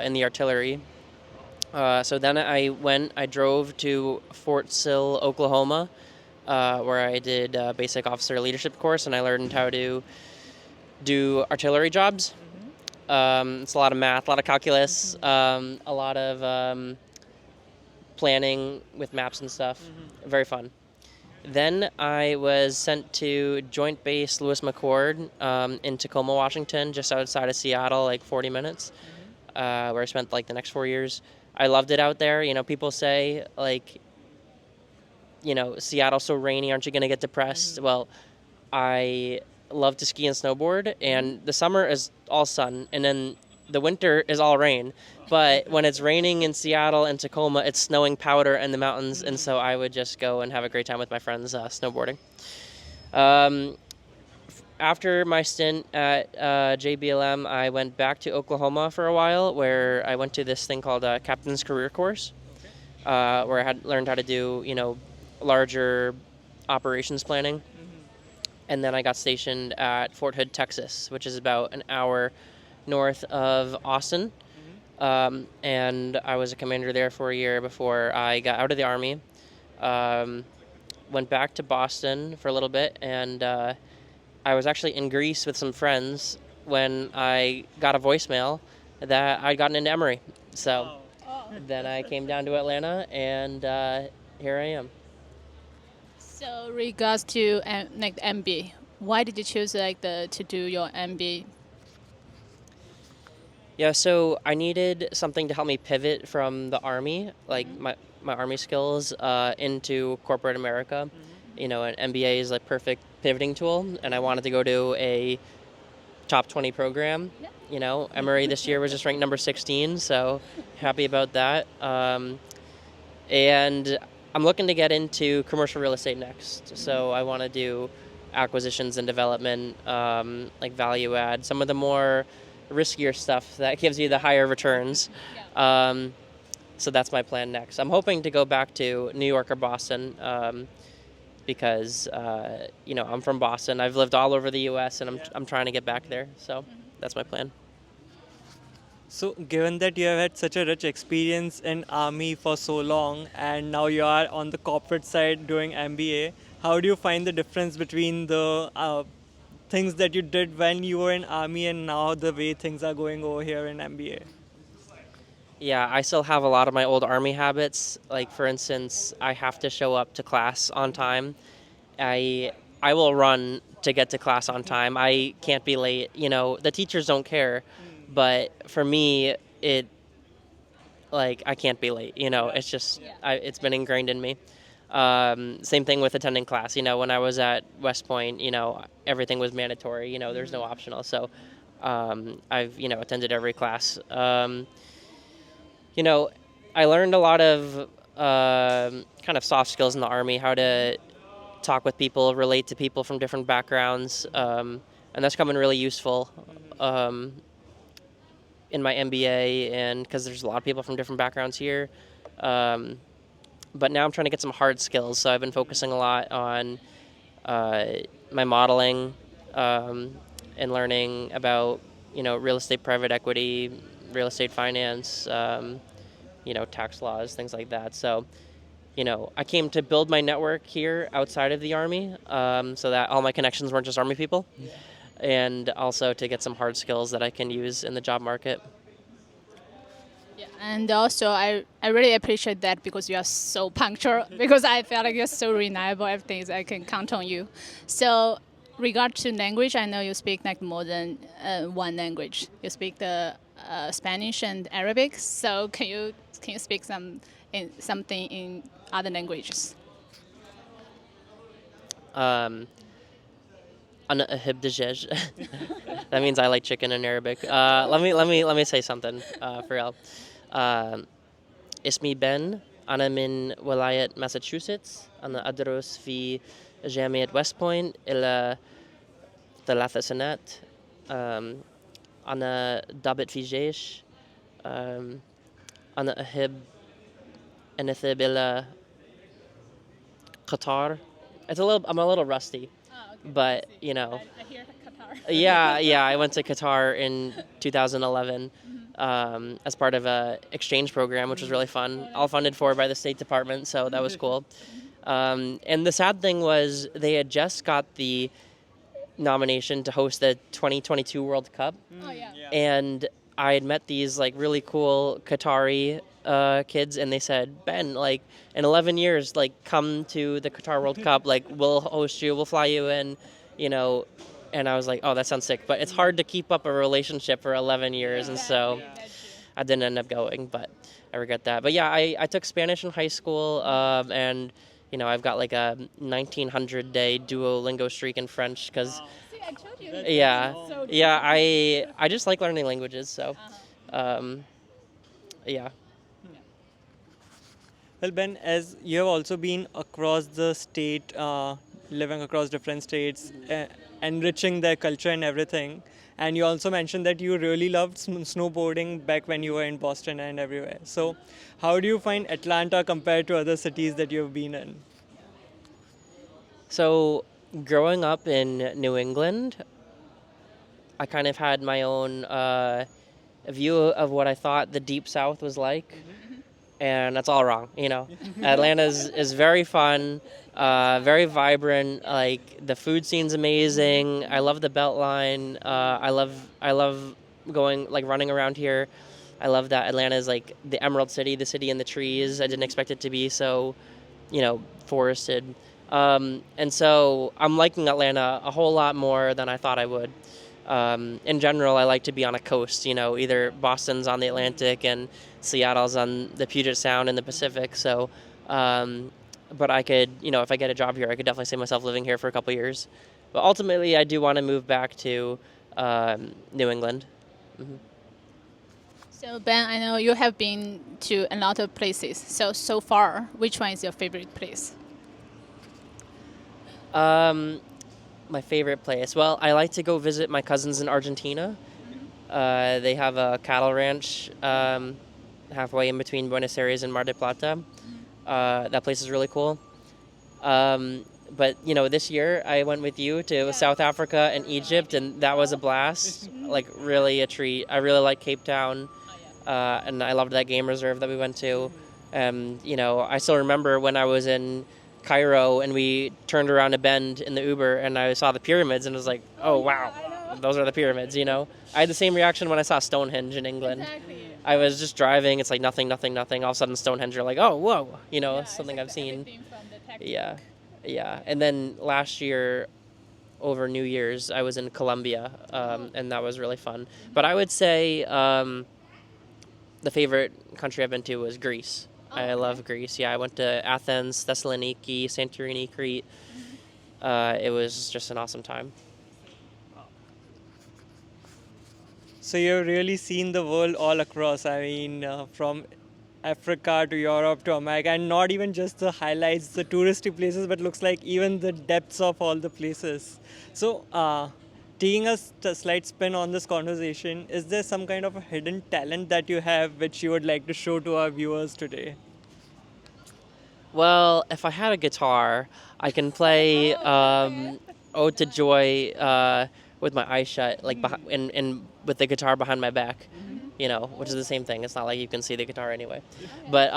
in the artillery. So then I drove to Fort Sill, Oklahoma, where I did a basic officer leadership course, and I learned how to do artillery jobs. It's a lot of math, a lot of calculus, a lot of planning with maps and stuff. Very fun. Then I was sent to Joint Base Lewis McChord in Tacoma, Washington, just outside of Seattle, like 40 minutes, where I spent like the next 4 years. I loved it out there. People say like, Seattle's so rainy, aren't you going to get depressed? Well, I love to ski and snowboard, and the summer is all sun, and then the winter is all rain. But when it's raining in Seattle and Tacoma, it's snowing powder in the mountains, and so I would just go and have a great time with my friends snowboarding. After my stint at JBLM, I went back to Oklahoma for a while, where I went to this thing called a Captain's Career Course, where I had learned how to do, larger operations planning. And then I got stationed at Fort Hood, Texas, which is about an hour north of Austin. And I was a commander there for a year before I got out of the Army. Went back to Boston for a little bit, and I was actually in Greece with some friends when I got a voicemail that I'd gotten into Emory. So then I came down to Atlanta, and here I am. So regards to like the MBA, why did you choose to do your MBA? Yeah, so I needed something to help me pivot from the Army, like my Army skills, into corporate America. An MBA is a perfect pivoting tool, and I wanted to go to a top 20 program. Emory this year was just ranked number 16, so happy about that. And I'm looking to get into commercial real estate next. So I want to do acquisitions and development, like value add, some of the more riskier stuff that gives you the higher returns. So that's my plan next. I'm hoping to go back to New York or Boston, because I'm from Boston. I've lived all over the U.S. and I'm trying to get back there. So that's my plan. So, given that you have had such a rich experience in Army for so long, and now you are on the corporate side doing MBA, how do you find the difference between the things that you did when you were in Army and now the way things are going over here in MBA? Yeah, I still have a lot of my old Army habits. Like, for instance, I have to show up to class on time. I will run to get to class on time. I can't be late. The teachers don't care, but for me, I can't be late. It's just it's been ingrained in me. Same thing with attending class. When I was at West Point, everything was mandatory. There's no optional. So I've attended every class. I learned a lot of kind of soft skills in the Army, how to talk with people, relate to people from different backgrounds, and that's come in really useful in my MBA, and because there's a lot of people from different backgrounds here. But now I'm trying to get some hard skills, so I've been focusing a lot on my modeling and learning about real estate private equity, real estate finance, tax laws, things like that. So, I came to build my network here outside of the Army, so that all my connections weren't just Army people, and also to get some hard skills that I can use in the job market. Yeah, and also I really appreciate that because you are so punctual. Because I felt like you're so reliable. Everything is I can count on you. So, regard to language, I know you speak like more than one language. You speak the Spanish and Arabic. So can you speak something in other languages? Ana ahib dajaj. That means I like chicken in Arabic. Let me say something for y'all. اسمي بن أنا من ولاية ماساتشوستس. أنا أدرس في جامعة ويست بوينت إلى 3 سنوات. أنا ضابط في الجيش. أنا أحب أن أذهب إلى Qatar. I'm a little rusty, but I hear Qatar. yeah, I went to Qatar in 2011. as part of a exchange program, which was really fun. All funded for by the State Department, so that was cool. And the sad thing was they had just got the nomination to host the 2022 World Cup, Oh yeah. and I had met these like really cool Qatari kids, and they said, Ben, like in 11 years, like come to the Qatar World Cup, like we'll host you, we'll fly you in, you know. And I was like, oh, that sounds sick, but it's hard to keep up a relationship for 11 years, and so I didn't end up going, but I regret that. But yeah, I took Spanish in high school, and you know I've got like a 1900-day Duolingo streak in French because See, I told you. yeah, So yeah, I just like learning languages, so yeah. Well, Ben, as you have also been across the state, living across different states, enriching their culture and everything, and you also mentioned that you really loved snowboarding back when you were in Boston and everywhere. So, how do you find Atlanta compared to other cities that you've been in? So growing up in New England, I kind of had my own view of what I thought the Deep South was like. And that's all wrong, you know. Atlanta is very fun, very vibrant. Like the food scene's amazing. I love the Beltline. I love going like running around here. I love that Atlanta is like the Emerald City, the city in the trees. I didn't expect it to be so, you know, forested. And so I'm liking Atlanta a whole lot more than I thought I would. In general, I like to be on a coast, you know, either Boston's on the Atlantic and Seattle's on the Puget Sound in the Pacific. So, but I could, you know, if I get a job here, I could definitely see myself living here for a couple years. But ultimately, I do want to move back to New England. So Ben, I know you have been to a lot of places. So far, which one is your favorite place? My favorite place. Well, I like to go visit my cousins in Argentina. They have a cattle ranch halfway in between Buenos Aires and Mar del Plata. That place is really cool. But you know, this year I went with you to South Africa and Egypt, and that was a blast. Like really a treat. I really like Cape Town, and I loved that game reserve that we went to. You know, I still remember when I was in Cairo and we turned around a bend in the Uber and I saw the pyramids and was like, oh wow, those are the pyramids, you know. I had the same reaction when I saw Stonehenge in England. Exactly. I was just driving, it's like nothing. All of a sudden Stonehenge, you're like, oh whoa, you know, something I've seen. Yeah. And then last year over New Year's I was in Colombia, and that was really fun. But I would say the favorite country I've been to was Greece. I love Greece. Yeah, I went to Athens, Thessaloniki, Santorini, Crete. It was just an awesome time. So you've really seen the world all across. I mean, from Africa to Europe to America, and not even just the highlights, the touristy places, but looks like even the depths of all the places. So, taking a slight spin on this conversation, is there some kind of a hidden talent that you have which you would like to show to our viewers today? Well, if I had a guitar, I can play Ode to Joy with my eyes shut, like and with the guitar behind my back, you know, which is the same thing. It's not like you can see the guitar anyway. But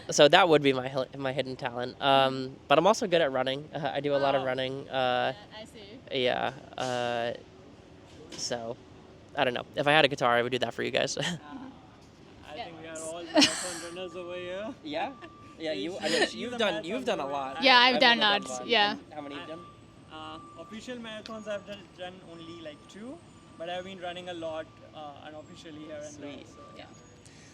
so that would be my hidden talent. But I'm also good at running. I do a lot of running. I see. Yeah. So I don't know. If I had a guitar, I would do that for you guys. I think we are all marathon runners over here. Yeah. Yeah. You've done a lot. Yeah, I've done lots. one. Yeah. How many have you done? Official marathons I've done only like 2, but I've been running a lot unofficially here and there. Sweet.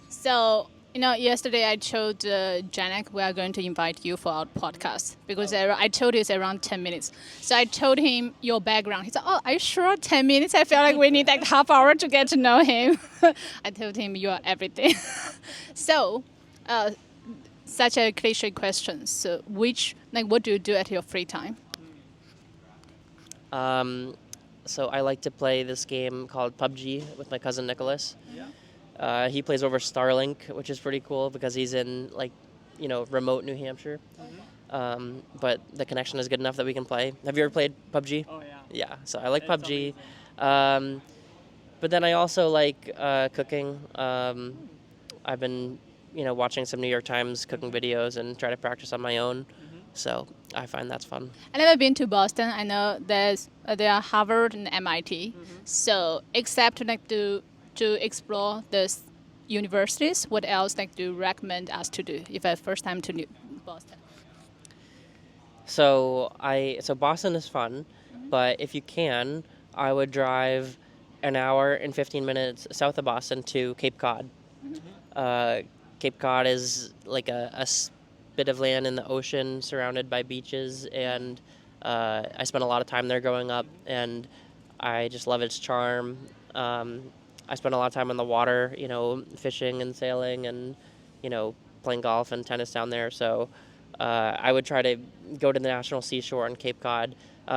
So. So, you know, yesterday I told Janak we are going to invite you for our podcast because I told you it's around 10 minutes. So I told him your background. He said, oh, are you sure 10 minutes? I feel like we need like half hour to get to know him. I told him you are everything. So, such a cliche question. So what do you do at your free time? So I like to play this game called PUBG with my cousin Nicholas. Yeah. He plays over Starlink, which is pretty cool because he's in like, you know, remote New Hampshire. But the connection is good enough that we can play. Have you ever played PUBG? Oh yeah. Yeah. So I like It's PUBG. amazing. But then I also like cooking. I've been, watching some New York Times cooking videos and try to practice on my own. So I find that's fun. I never been to Boston. I know there are Harvard and MIT. So except like to explore these universities, what else like do you recommend us to do if it's first time to Boston? So Boston is fun, but if you can, I would drive an hour and 15 minutes south of Boston to Cape Cod. Uh, Cape Cod is like a bit of land in the ocean surrounded by beaches, and I spent a lot of time there growing up, and I just love its charm. I spent a lot of time on the water, fishing and sailing and, playing golf and tennis down there. So I would try to go to the National Seashore on Cape Cod.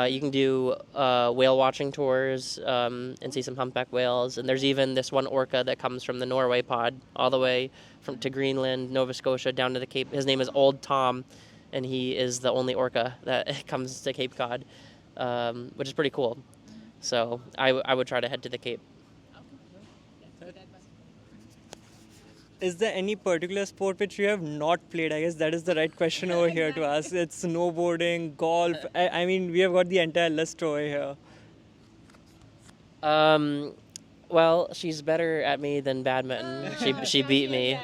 You can do whale watching tours and see some humpback whales. And there's even this one orca that comes from the Norway pod all the way to Greenland, Nova Scotia, down to the Cape. His name is Old Tom, and he is the only orca that comes to Cape Cod, which is pretty cool. So I would try to head to the Cape. Is there any particular sport which you have not played? I guess that is the right question over here to ask. It's snowboarding, golf. I mean, we have got the entire list over here. Well, she's better at me than badminton. She beat me.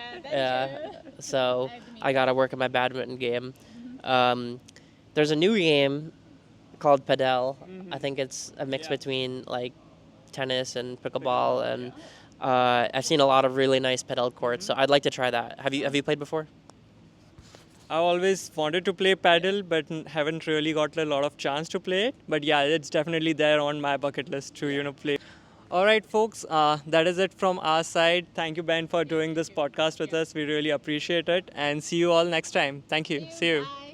So I gotta work on my badminton game. There's a new game called padel. I think it's a mix between like tennis and pickleball, and I've seen a lot of really nice padel courts. So I'd like to try that. Have you played before? I always wanted to play paddle, but haven't really got a lot of chance to play it. But yeah, it's definitely there on my bucket list to play. All right, folks, that is it from our side. Thank you, Ben, for doing this podcast with us. We really appreciate it, and see you all next time. Thank you. See you. Bye.